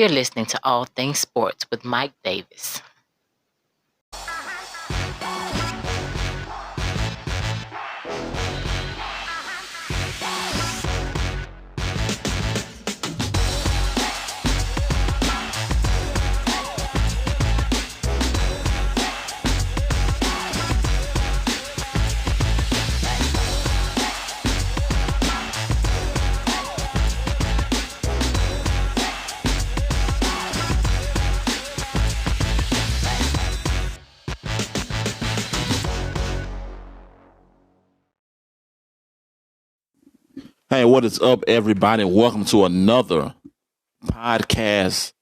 You're listening to All Things Sports with Mike Davis. Hey, what is up, everybody? Welcome to another podcast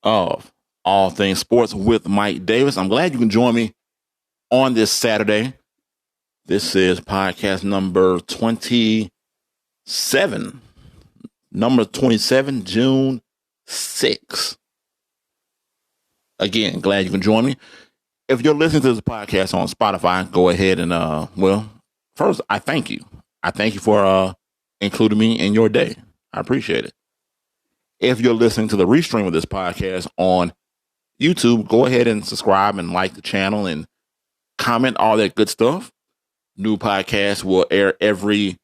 of All Things Sports with Mike Davis. I'm glad you can join me on this Saturday. This is podcast number 27. Number 27, June 6th. Again, glad you can join me. If you're listening to this podcast on Spotify, go ahead and, first, I thank you. I thank you for, including me in your day. I appreciate it. If you're listening to the restream of this podcast on YouTube, go ahead and subscribe and like the channel and comment, all that good stuff. New podcasts will air every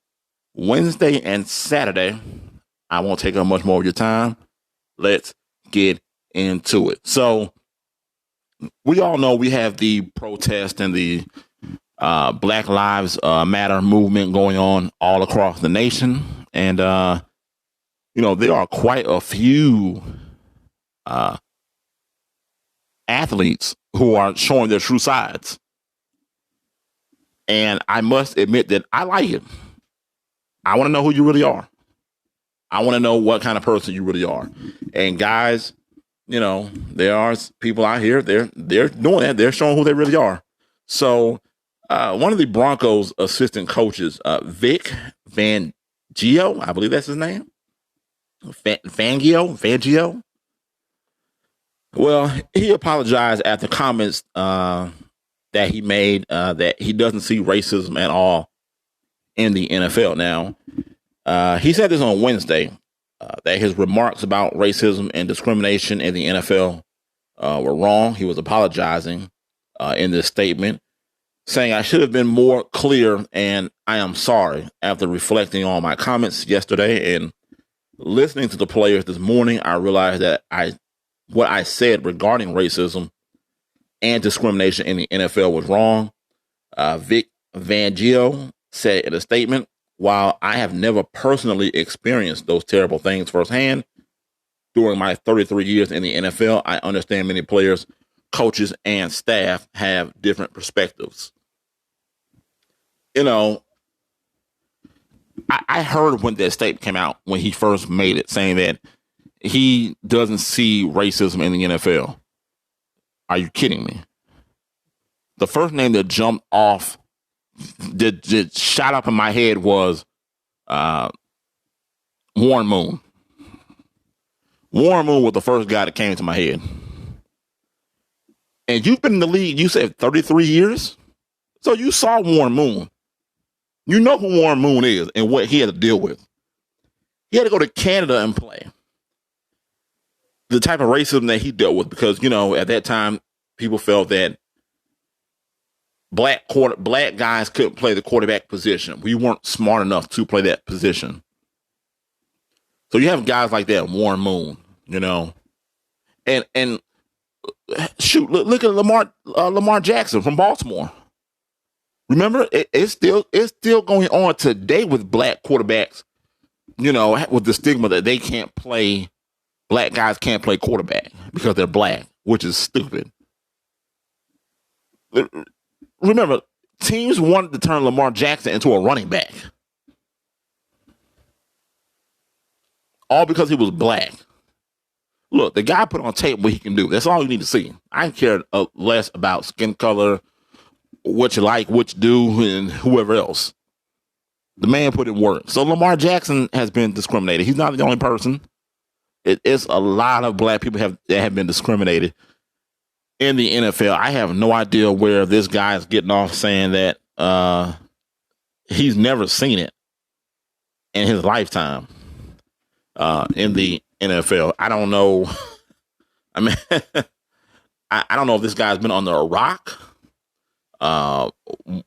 Wednesday and Saturday. I won't take up much more of your time. Let's get into it. So we all know we have the protest and the Black Lives Matter movement going on all across the nation. And, there are quite a few athletes who are showing their true sides. And I must admit that I like it. I want to know who you really are. I want to know what kind of person you really are. And guys, there are people out here, they're doing that. They're showing who they really are. So, one of the Broncos assistant coaches, Vic Fangio, I believe that's his name. Fangio. Well, he apologized after comments that he made that he doesn't see racism at all in the NFL. Now, he said this on Wednesday that his remarks about racism and discrimination in the NFL were wrong. He was apologizing in this statement, saying, "I should have been more clear, and I am sorry." After reflecting on my comments yesterday and listening to the players this morning, I realized that what I said regarding racism and discrimination in the NFL was wrong. Vic Fangio said in a statement, "While I have never personally experienced those terrible things firsthand during my 33 years in the NFL, I understand many players, coaches, and staff have different perspectives." I heard when that statement came out, when he first made it, saying that he doesn't see racism in the NFL. Are you kidding me? The first name that jumped off, that shot up in my head was Warren Moon. Warren Moon was the first guy that came to my head. And you've been in the league, you said 33 years? So you saw Warren Moon. You know who Warren Moon is and what he had to deal with. He had to go to Canada and play. The type of racism that he dealt with, because, at that time, people felt that black guys couldn't play the quarterback position. We weren't smart enough to play that position. So you have guys like that, Warren Moon, and shoot, look at Lamar Jackson from Baltimore. Remember, it's still going on today with black quarterbacks, with the stigma that they can't play, black guys can't play quarterback because they're black, which is stupid. Remember, teams wanted to turn Lamar Jackson into a running back. All because he was black. Look, the guy put on tape what he can do. That's all you need to see. I care less about skin color, what you like, what you do, and whoever else. The man put in work. So Lamar Jackson has been discriminated. He's not the only person. It's a lot of black people that have been discriminated in the NFL. I have no idea where this guy is getting off saying that he's never seen it in his lifetime in the NFL. I don't know. I mean, I don't know if this guy's been under a rock.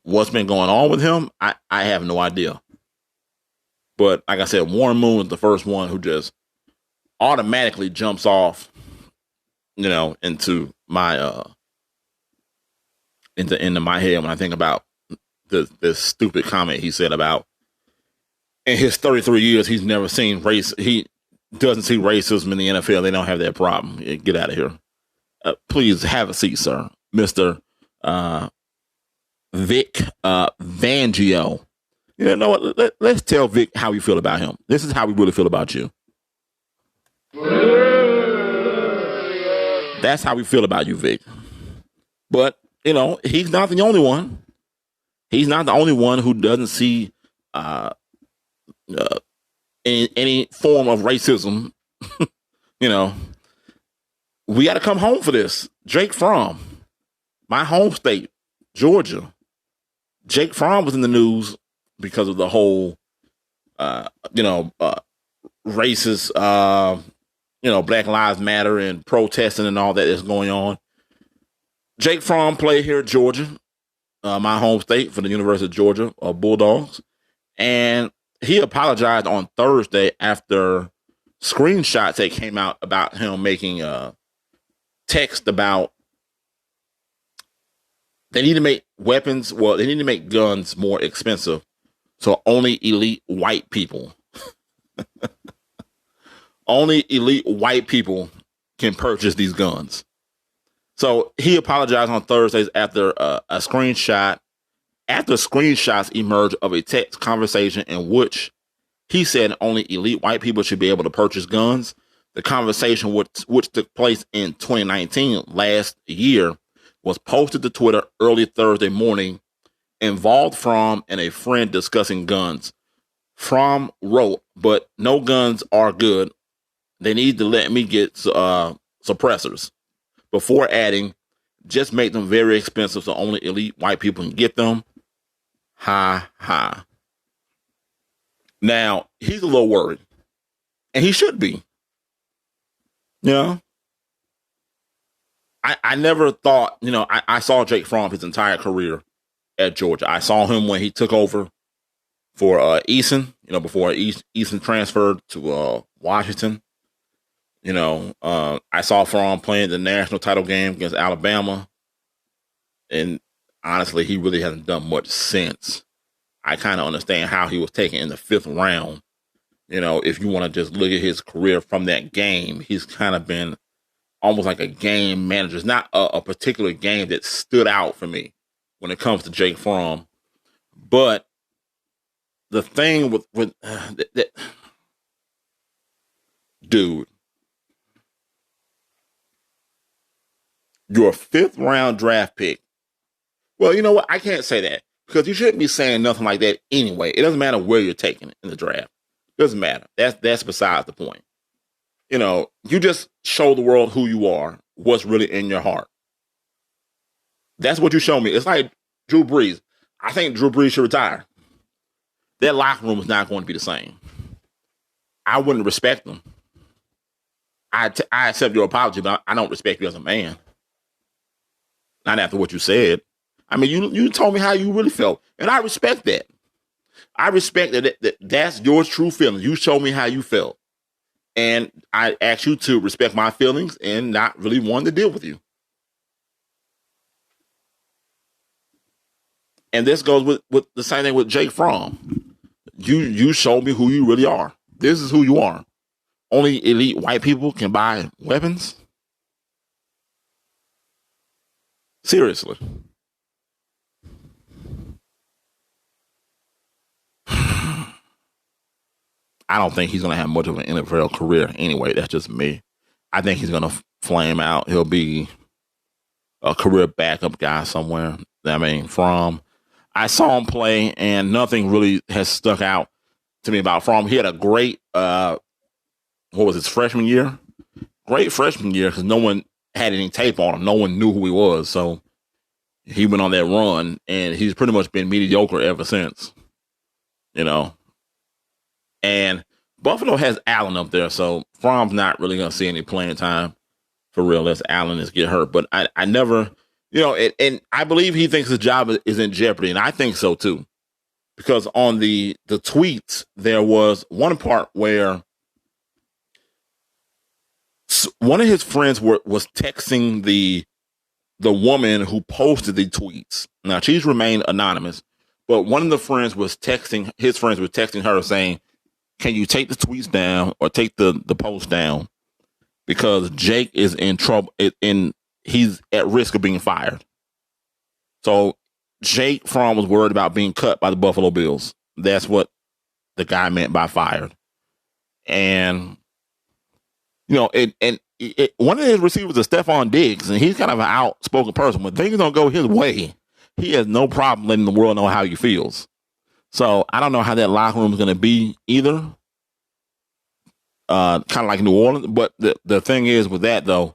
What's been going on with him? I have no idea. But like I said, Warren Moon is the first one who just automatically jumps off, into my into my head when I think about this stupid comment he said about in his 33 years he's never seen race. He doesn't see racism in the NFL. They don't have that problem. Get out of here. Please have a seat, sir, Mister Vic Fangio. You know what? Let's tell Vic how we feel about him. This is how we really feel about you. That's how we feel about you, Vic. But, he's not the only one. He's not the only one who doesn't see any form of racism. We got to come home for this. Jake Fromm, my home state, Georgia. Jake Fromm was in the news because of the whole, racist, Black Lives Matter and protesting and all that is going on. Jake Fromm played here at Georgia, my home state, for the University of Georgia Bulldogs. And he apologized on Thursday after screenshots that came out about him making a text about they need to make weapons, they need to make guns more expensive so only elite white people can purchase these guns. So he apologized on Thursdays after after screenshots emerged of a text conversation in which he said only elite white people should be able to purchase guns. The conversation, which took place in 2019, last year, was posted to Twitter early Thursday morning, involved Fromm and a friend discussing guns. Fromm wrote, "But no guns are good. They need to let me get suppressors," before adding, "Just make them very expensive so only elite white people can get them." Ha ha. Now, he's a little worried, and he should be. I never thought, I saw Jake Fromm his entire career at Georgia. I saw him when he took over for Eason, before Eason transferred to Washington. I saw Fromm playing the national title game against Alabama. And honestly, he really hasn't done much since. I kind of understand how he was taken in the 5th round. If you want to just look at his career from that game, he's kind of been almost like a game manager. It's not a particular game that stood out for me when it comes to Jake Fromm. But the thing with that dude, your 5th round draft pick. Well, you know what? I can't say that because you shouldn't be saying nothing like that anyway. It doesn't matter where you're taking it in the draft. It doesn't matter. That's besides the point. You just show the world who you are, what's really in your heart. That's what you show me. It's like Drew Brees. I think Drew Brees should retire. That locker room is not going to be the same. I wouldn't respect them. I accept your apology, but I don't respect you as a man. Not after what you said. I mean, you told me how you really felt, and I respect that. I respect that's your true feelings. You showed me how you felt. And I ask you to respect my feelings and not really want to deal with you. And this goes with the same thing with Jake Fromm. You showed me who you really are. This is who you are. Only elite white people can buy weapons? Seriously. I don't think he's going to have much of an NFL career anyway. That's just me. I think he's going to flame out. He'll be a career backup guy somewhere. I mean, Fromm. I saw him play, and nothing really has stuck out to me about Fromm. He had a great, what was his freshman year? Great freshman year because no one had any tape on him. No one knew who he was. So he went on that run, and he's pretty much been mediocre ever since. And Buffalo has Allen up there, so Fromm's not really going to see any playing time for real unless Allen is get hurt. But I never, and I believe he thinks his job is in jeopardy, and I think so too. Because on the tweets, there was one part where one of his friends was texting the woman who posted the tweets. Now, she's remained anonymous, but one of the friends was texting, his friends were texting her saying, can you take the tweets down or take the post down? Because Jake is in trouble, he's at risk of being fired. So Jake Fromm was worried about being cut by the Buffalo Bills. That's what the guy meant by fired. And, one of his receivers is Stephon Diggs, and he's kind of an outspoken person. When things don't go his way, he has no problem letting the world know how he feels. So I don't know how that locker room is going to be either. Kind of like New Orleans. But the thing is with that, though,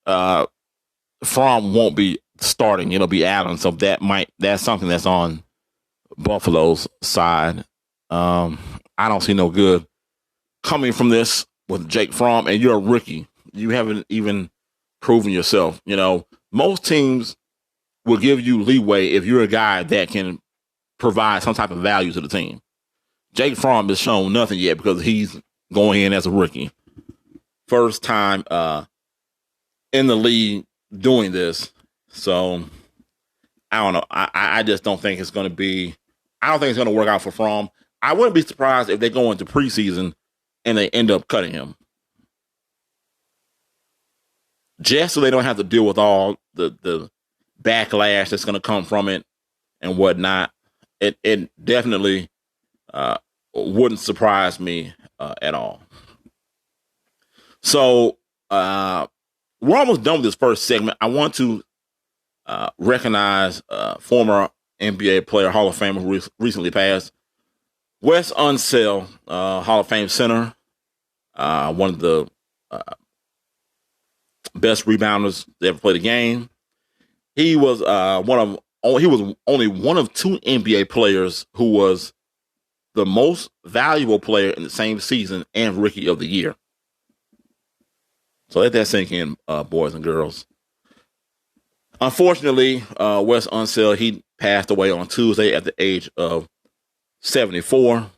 Fromm won't be starting. It'll be Allen. So that's something that's on Buffalo's side. I don't see no good coming from this with Jake Fromm, and you're a rookie. You haven't even proven yourself. Most teams will give you leeway if you're a guy that can provide some type of value to the team. Jake Fromm has shown nothing yet because he's going in as a rookie. First time in the league doing this. So, I don't know. I just don't think it's going to be – I don't think it's going to work out for Fromm. I wouldn't be surprised if they go into preseason and they end up cutting him. Just so they don't have to deal with all the backlash that's going to come from it and whatnot. It definitely wouldn't surprise me at all. So we're almost done with this first segment. I want to recognize former NBA player, Hall of Famer who recently passed, Wes Unseld, Hall of Fame center, one of the best rebounders that ever played the game. He was only one of two NBA players who was the most valuable player in the same season and Rookie of the Year. So let that sink in, boys and girls. Unfortunately, Wes Unseld, he passed away on Tuesday at the age of 74.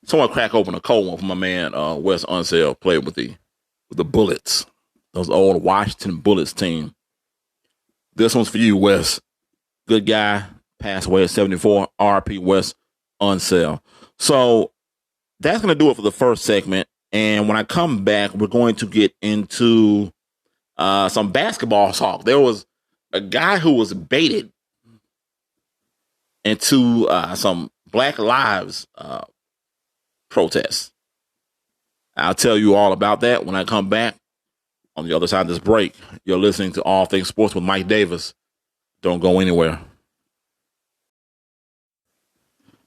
Someone crack open a cold one for my man, Wes Unseld, played with the Bullets, those old Washington Bullets team. This one's for you, Wes. Good guy, passed away at 74. RP Wes Unseld. So that's going to do it for the first segment. And when I come back, we're going to get into some basketball talk. There was a guy who was baited into some Black Lives protests. I'll tell you all about that when I come back on the other side of this break. You're listening to All Things Sports with Mike Davis. Don't go anywhere.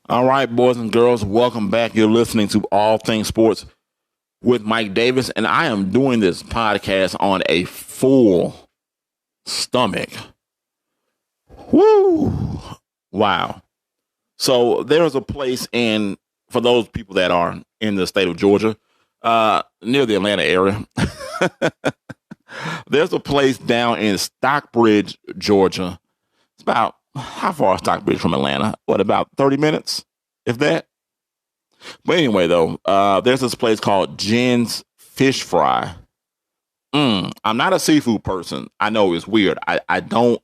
All right, boys and girls, welcome back. You're listening to All Things Sports with Mike Davis, and I am doing this podcast on a full stomach. Woo! Wow. So there's a place for those people that are in the state of Georgia, near the Atlanta area, there's a place down in Stockbridge, Georgia. It's about, how far is Stockbridge from Atlanta? What, about 30 minutes, if that? But anyway, though, there's this place called Jen's Fish Fry. I'm not a seafood person. I know it's weird. I don't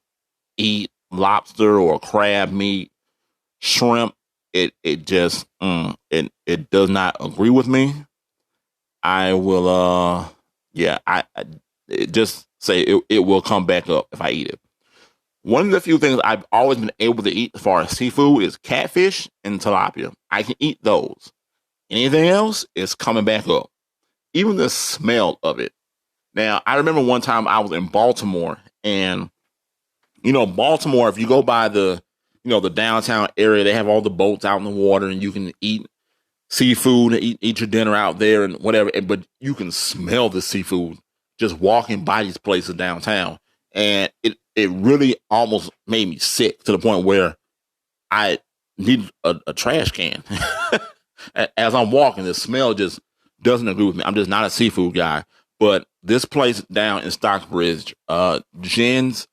eat lobster or crab meat, shrimp. It just, it does not agree with me. I will, I just say it will come back up if I eat it. One of the few things I've always been able to eat as far as seafood is catfish and tilapia. I can eat those. Anything else is coming back up. Even the smell of it. Now, I remember one time I was in Baltimore, and, Baltimore, if you go by the downtown area, they have all the boats out in the water, and you can eat seafood and eat your dinner out there and whatever. But you can smell the seafood just walking by these places downtown. And it really almost made me sick to the point where I needed a trash can. as I'm walking, the smell just doesn't agree with me. I'm just not a seafood guy. But this place down in Stockbridge, Jen's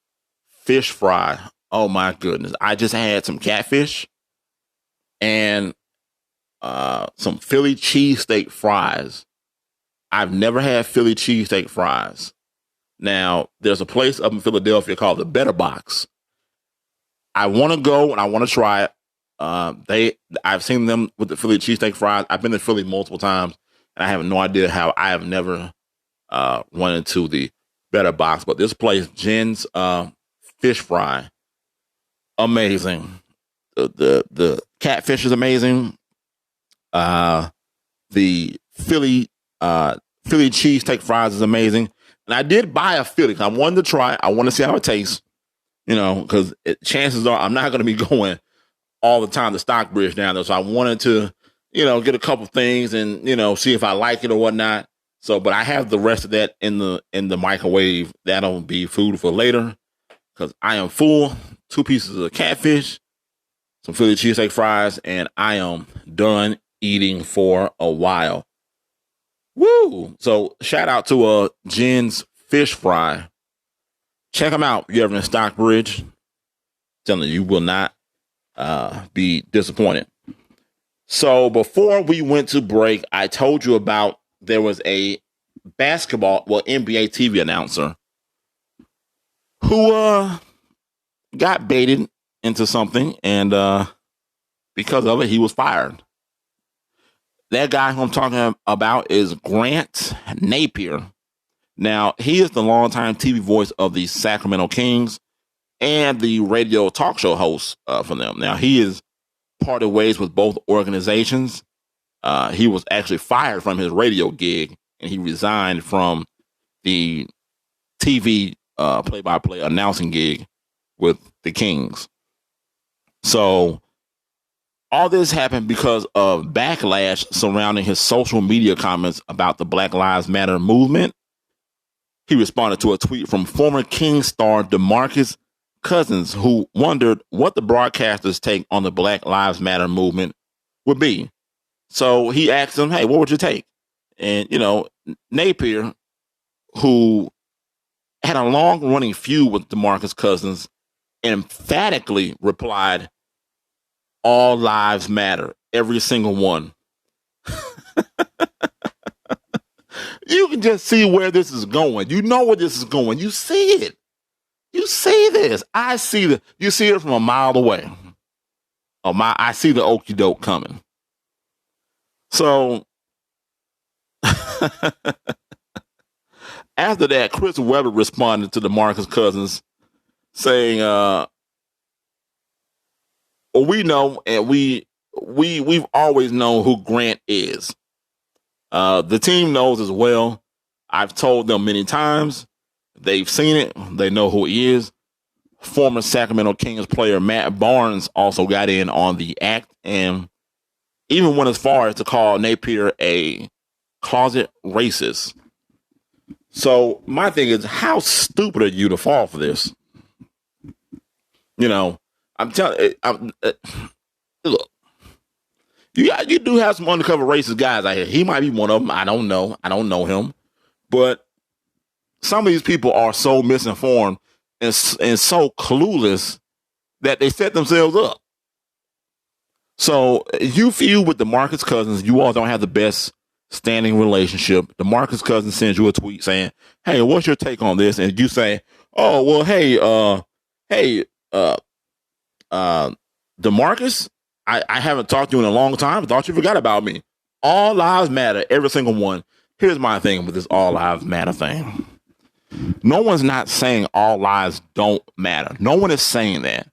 Fish Fry. Oh my goodness! I just had some catfish and some Philly cheesesteak fries. I've never had Philly cheesesteak fries. Now, there's a place up in Philadelphia called the Better Box. I want to go and I want to try it. I've seen them with the Philly cheesesteak fries. I've been to Philly multiple times, and I have no idea how I have never run into the Better Box. But this place, Jen's Fish Fry, amazing. The catfish is amazing. The Philly cheesesteak fries is amazing. And I did buy a Philly. I wanted to try it. I want to see how it tastes. Because chances are I'm not going to be going all the time to Stockbridge down there. So I wanted to, get a couple things and, see if I like it or whatnot. So, but I have the rest of that in the microwave. That'll be food for later because I am full. 2 pieces of catfish, some Philly cheesesteak fries, and I am done eating for a while. Woo! So shout out to Jen's Fish Fry. Check them out if you're ever in Stockbridge. Telling you will not be disappointed. So before we went to break, I told you about there was a NBA TV announcer who got baited into something, and because of it, he was fired. That guy who I'm talking about is Grant Napier. Now, he is the longtime TV voice of the Sacramento Kings and the radio talk show host for them. Now, he is parted ways with both organizations. He was actually fired from his radio gig, and he resigned from the TV play-by-play announcing gig with the Kings. So, all this happened because of backlash surrounding his social media comments about the Black Lives Matter movement. He responded to a tweet from former Kings star DeMarcus Cousins, who wondered what the broadcaster's take on the Black Lives Matter movement would be. So he asked him, hey, what would you take? And, Napier, who had a long-running feud with DeMarcus Cousins, emphatically replied, all lives matter, every single one. You can just see where this is going. You know where this is going. You see it. You see this. I see the. You see it from a mile away. I see the okie doke coming. So after that, Chris Webber responded to DeMarcus Cousins saying, well, we know, and we've always known who Grant is. The team knows as well. I've told them many times. They've seen it. They know who he is. Former Sacramento Kings player Matt Barnes also got in on the act and even went as far as to call Napier a closet racist. So my thing is, how stupid are you to fall for this? I'm telling look, you do have some undercover racist guys out here. He might be one of them. I don't know. I don't know him. But some of these people are so misinformed and so clueless that they set themselves up. So you feud with DeMarcus Cousins. You all don't have the best standing relationship. DeMarcus Cousins sends you a tweet saying, hey, what's your take on this? And you say, oh, well, hey, DeMarcus, I haven't talked to you in a long time. I thought you forgot about me. All lives matter, every single one. Here's my thing with this all lives matter thing. No one's not saying all lives don't matter. No one is saying that.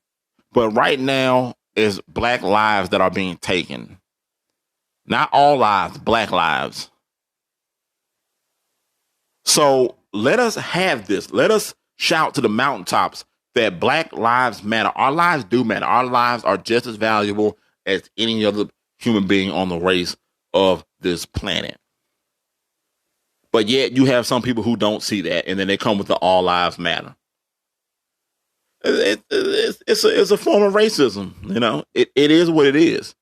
But right now, it's black lives that are being taken. Not all lives, black lives. So let us have this. Let us shout to the mountaintops that black lives matter. Our lives do matter. Our lives are just as valuable as any other human being on the race of this planet. But yet you have some people who don't see that, and then they come with the all lives matter. It's a form of racism, It is what it is.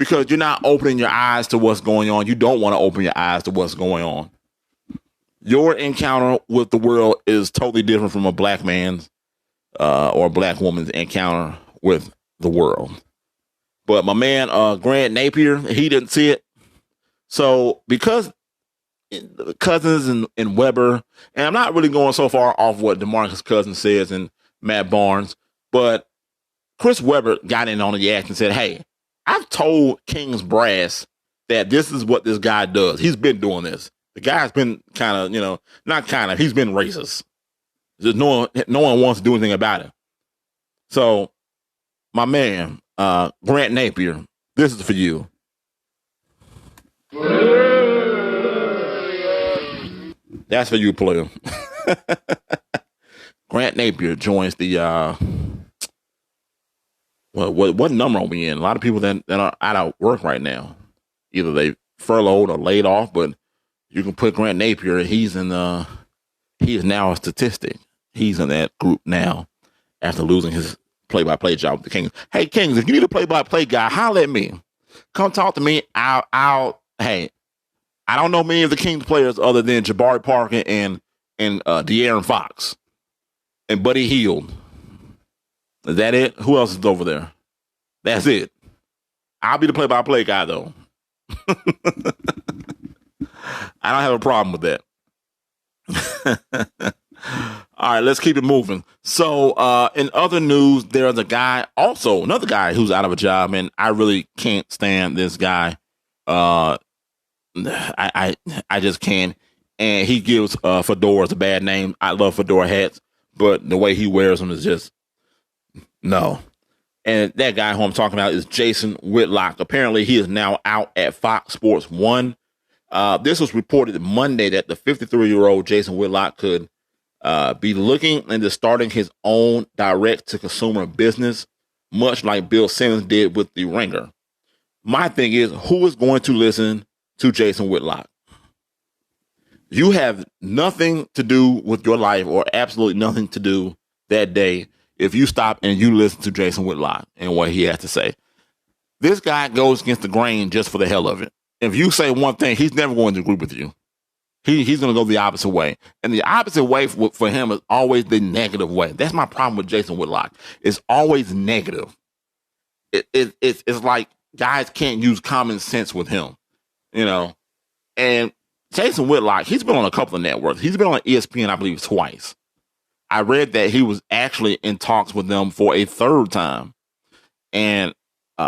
because you're not opening your eyes to what's going on. You don't want to open your eyes to what's going on. Your encounter with the world is totally different from a black man's or a black woman's encounter with the world. But my man, Grant Napier, he didn't see it. So because Cousins and Weber, and I'm not really going so far off what DeMarcus Cousins says and Matt Barnes, but Chris Webber got in on the act and said, hey, I've told King's brass that this is what this guy does. He's been doing this. The guy's been kind of, not kind of, he's been racist. Just no one wants to do anything about it. So my man, Grant Napier, this is for you. That's for you, player. Grant Napier joins the what number are we in? A lot of people that are out of work right now. Either they furloughed or laid off, but you can put Grant Napier, he is now a statistic. He's in that group now after losing his play-by-play job with the Kings. Hey, Kings, if you need a play-by-play guy, holler at me. Come talk to me. Hey, I don't know many of the Kings players other than Jabari Parker and De'Aaron Fox and Buddy Hield. Is that it? Who else is over there? That's it. I'll be the play-by-play guy, though. I don't have a problem with that. All right, let's keep it moving. So, in other news, there's another guy who's out of a job, and I really can't stand this guy. I just can't. And he gives fedoras a bad name. I love fedora hats, but the way he wears them is just no. And that guy who I'm talking about is Jason Whitlock. Apparently, he is now out at Fox Sports 1. This was reported Monday that the 53-year-old Jason Whitlock could be looking into starting his own direct-to-consumer business, much like Bill Simmons did with The Ringer. My thing is, who is going to listen to Jason Whitlock? You have nothing to do with your life or absolutely nothing to do that day if you stop and you listen to Jason Whitlock and what he has to say. This guy goes against the grain just for the hell of it. If you say one thing, he's never going to agree with you. He's going to go the opposite way. And the opposite way for him is always the negative way. That's my problem with Jason Whitlock. It's always negative. It's like guys can't use common sense with him, And Jason Whitlock, he's been on a couple of networks. He's been on ESPN, I believe, twice. I read that he was actually in talks with them for a third time. And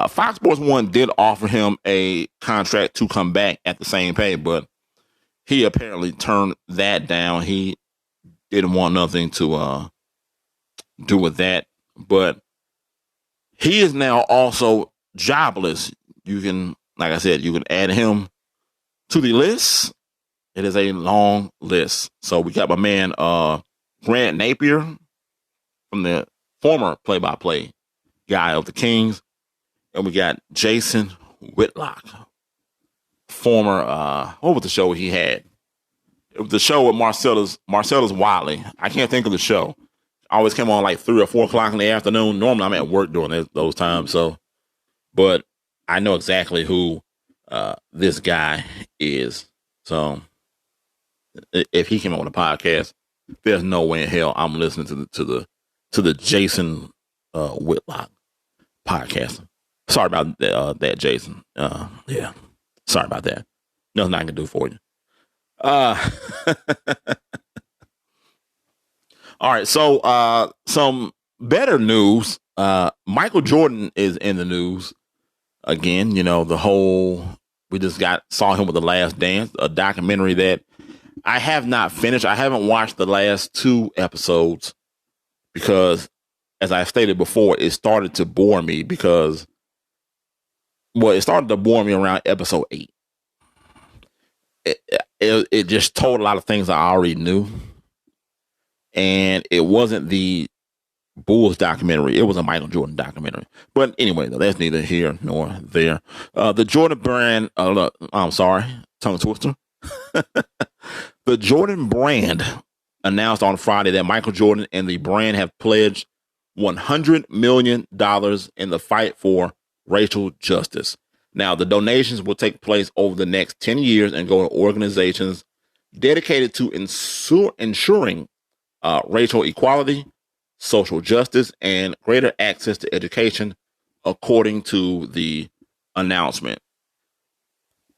Fox Sports 1 did offer him a contract to come back at the same pay, but he apparently turned that down. He didn't want nothing to do with that. But he is now also jobless. You can, like I said, you can add him to the list. It is a long list. So we got my man Grant Napier from the former play-by-play guy of the Kings. And we got Jason Whitlock, former, what was the show he had? It was the show with Marcellus Wiley. I can't think of the show. I always came on like 3 or 4 o'clock in the afternoon. Normally I'm at work during those times. So, but I know exactly who this guy is. So if he came on the podcast, there's no way in hell I'm listening to the Jason Whitlock podcast. Sorry about that, Jason. Yeah, sorry about that. Nothing I can do for you. All right, so some better news. Michael Jordan is in the news again. We just saw him with The Last Dance, a documentary that I have not finished. I haven't watched the last 2 episodes because, as I stated before, it started to bore me because, it started to bore me around episode 8. It just told a lot of things I already knew. And it wasn't the Bulls documentary. It was a Michael Jordan documentary. But anyway, though, that's neither here nor there. The Jordan brand, I'm sorry, tongue twister. The Jordan brand announced on Friday that Michael Jordan and the brand have pledged $100 million in the fight for racial justice. Now, the donations will take place over the next 10 years and go to organizations dedicated to ensuring racial equality, social justice, and greater access to education, according to the announcement.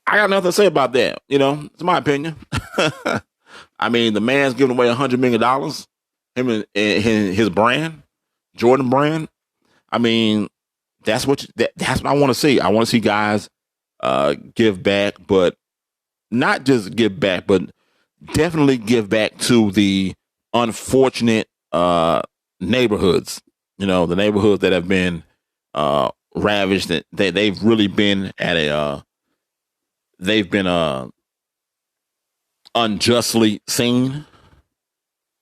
I got nothing to say about that. It's my opinion. I mean, the man's giving away $100 million. Him and his brand, Jordan brand. I mean, that's what I want to see. I want to see guys give back, but not just give back, but definitely give back to the unfortunate neighborhoods. The neighborhoods that have been ravaged. That they've really been at they've been unjustly seen.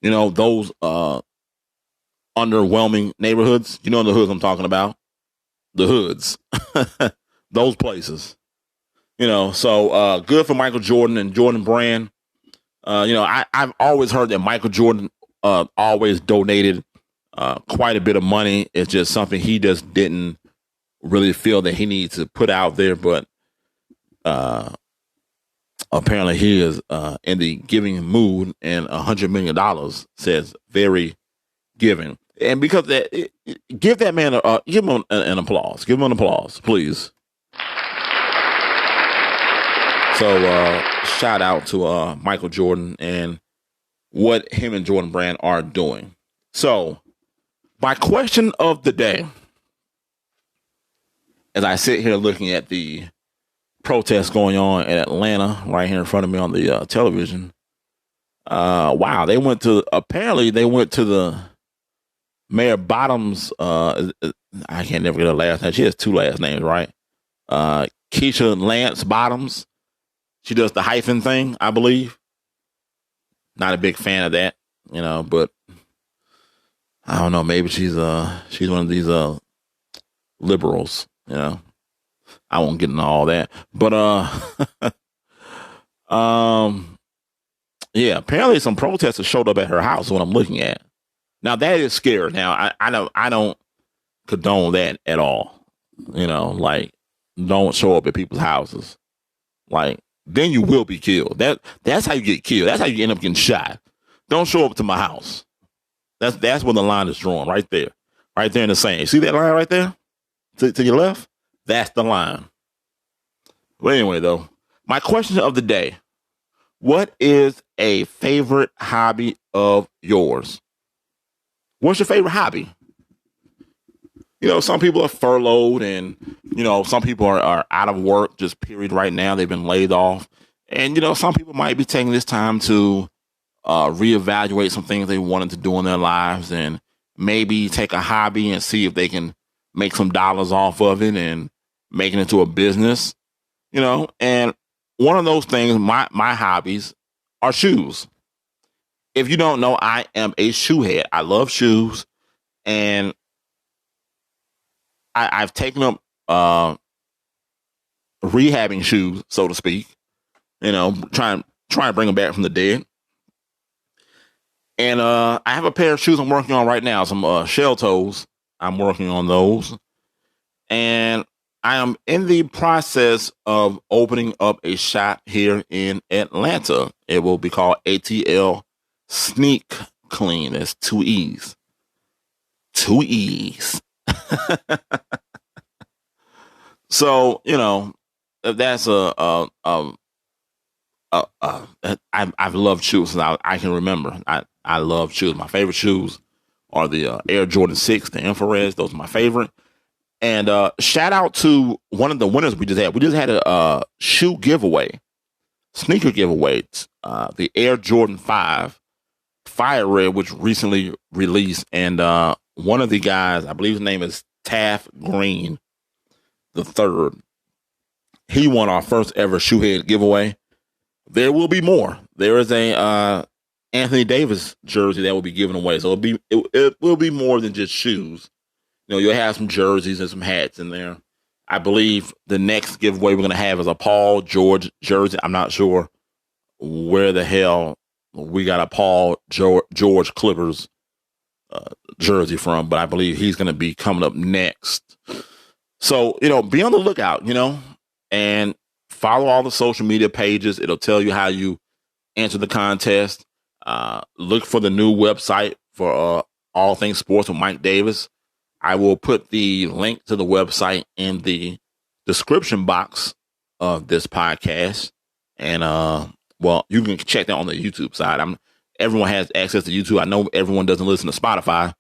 Those underwhelming neighborhoods. The hoods I'm talking about. The hoods. Those places. So good for Michael Jordan and Jordan Brand. I've always heard that Michael Jordan always donated quite a bit of money. It's just something he just didn't really feel that he needs to put out there. But apparently he is in the giving mood, and $100 million says very giving. And because give that man give him an applause. Give him an applause, please. So shout out to Michael Jordan and what him and Jordan Brand are doing. So my question of the day, as I sit here looking at the protests going on in Atlanta right here in front of me on the television. Wow, apparently they went to the Mayor Bottoms. I can't never get her last name. She has two last names, right? Keisha Lance Bottoms. She does the hyphen thing, I believe. Not a big fan of that, but I don't know. Maybe she's one of these liberals, I won't get into all that, but yeah, apparently some protesters showed up at her house. What I'm looking at now, that is scary. Now, I don't condone that at all. Like, don't show up at people's houses. Like, then you will be killed. That's how you get killed. That's how you end up getting shot. Don't show up to my house. That's where the line is drawn, right there in the sand. See that line right there to your left? That's the line. Well, anyway, though, my question of the day: what is a favorite hobby of yours? What's your favorite hobby? Some people are furloughed, and some people are out of work, just period right now. They've been laid off, and some people might be taking this time to reevaluate some things they wanted to do in their lives, and maybe take a hobby and see if they can make some dollars off of it and make it into a business. And one of those things, my hobbies are shoes. If you don't know, I am a shoe head. I love shoes, and I've taken up rehabbing shoes, so to speak. Trying to bring them back from the dead. And I have a pair of shoes I'm working on right now, some shell toes. I'm working on those, and I am in the process of opening up a shop here in Atlanta. It will be called ATL Sneak Clean. That's 2 E's. 2 E's. So, that's I've loved shoes since I can remember. I love shoes. My favorite shoes are the Air Jordan 6, the infrareds. Those are my favorite. And shout out to one of the winners we just had. We just had a shoe giveaway, sneaker giveaway. The Air Jordan 5 Fire Red, which recently released. And one of the guys, I believe his name is Taft Green the third. He won our first ever shoehead giveaway. There will be more. There is a Anthony Davis jersey that will be given away. So it will be more than just shoes. You'll have some jerseys and some hats in there. I believe the next giveaway we're going to have is a Paul George jersey. I'm not sure where the hell we got a Paul George Clippers jersey from, but I believe he's going to be coming up next. So, be on the lookout, and follow all the social media pages. It'll tell you how you enter the contest. Look for the new website for All Things Sports with Mike Davis. I will put the link to the website in the description box of this podcast. And, well, you can check that on the YouTube side. Everyone has access to YouTube. I know everyone doesn't listen to Spotify.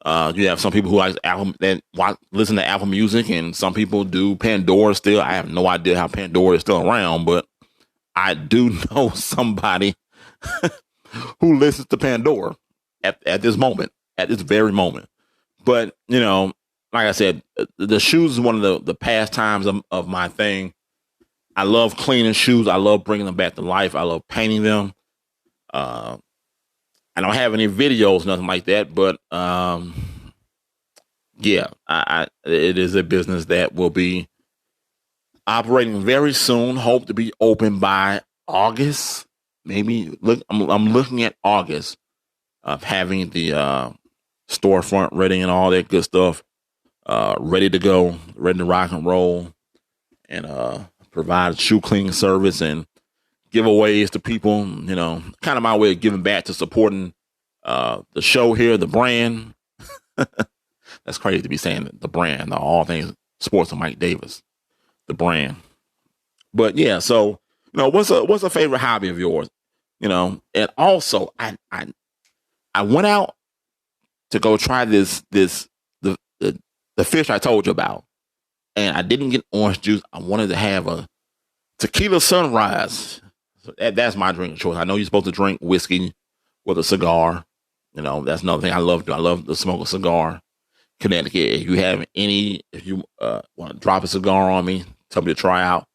You have some people who like Apple that listen to Apple Music, and some people do Pandora still. I have no idea how Pandora is still around, but I do know somebody who listens to Pandora at this moment, at this very moment. But, you know, like I said, the shoes is one of the pastimes of my thing. I love cleaning shoes. I love bringing them back to life. I love painting them. I don't have any videos, nothing like that, but yeah, it is a business that will be operating very soon. Hope to be open by August. Maybe I'm looking at August of having the storefront ready and all that good stuff, ready to go, ready to rock and roll, and provide shoe cleaning service and giveaways to people. You know, kind of my way of giving back to supporting the show here, the brand. That's crazy to be saying the brand, All Things Sports with Mike Davis, the brand. But yeah, so you know, what's a favorite hobby of yours? You know, and also I went out to go try the fish I told you about, and I didn't get orange juice. I wanted to have a tequila sunrise. So that's my drink of choice. I know you're supposed to drink whiskey with a cigar. You know, that's another thing I love to do. I love to smoke a cigar. Connecticut, if you want to drop a cigar on me, tell me to try out,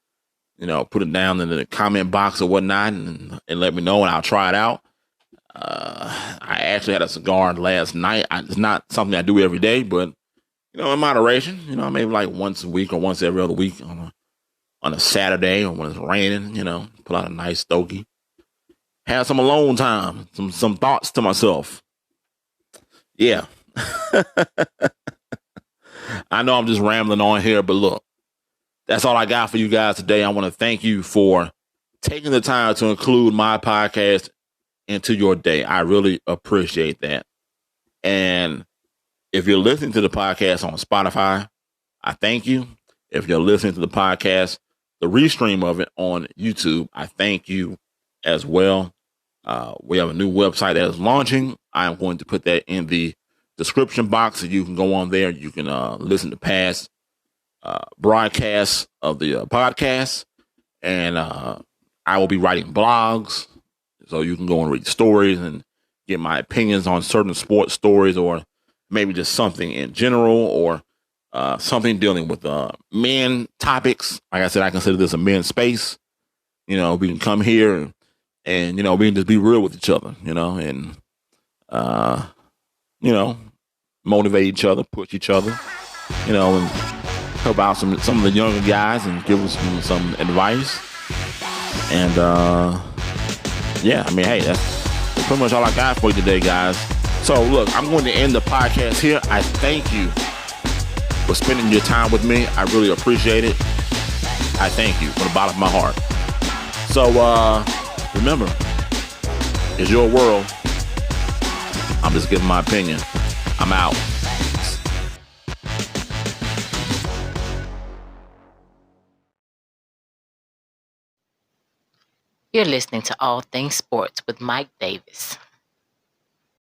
you know, put it down in the comment box or whatnot and let me know and I'll try it out. I actually had a cigar last night. It's not something I do every day, but, you know, in moderation, you know, maybe like once a week or once every other week on a Saturday or when it's raining, you know, pull out a nice stogie. Have some alone time, some thoughts to myself. Yeah. I know I'm just rambling on here, but look, that's all I got for you guys today. I want to thank you for taking the time to include my podcast into your day. I really appreciate that. And if you're listening to the podcast on Spotify, I thank you. If you're listening to the podcast, the restream of it on YouTube, I thank you as well. We have a new website that is launching. I'm going to put that in the description box so you can go on there. You can listen to past broadcasts of the podcast, and I will be writing blogs so you can go and read stories and get my opinions on certain sports stories, or maybe just something in general, or something dealing with men topics. Like I said, I consider this a men's space. You know, we can come here and you know, we can just be real with each other, you know, and you know, motivate each other, push each other, you know, and help out some of the younger guys and give them some advice. And yeah, I mean, hey, that's pretty much all I got for you today, guys. So look, I'm going to end the podcast here. I thank you for spending your time with me. I really appreciate it. I thank you from the bottom of my heart. So remember, it's your world. I'm just giving my opinion. I'm out. You're listening to All Things Sports with Mike Davis.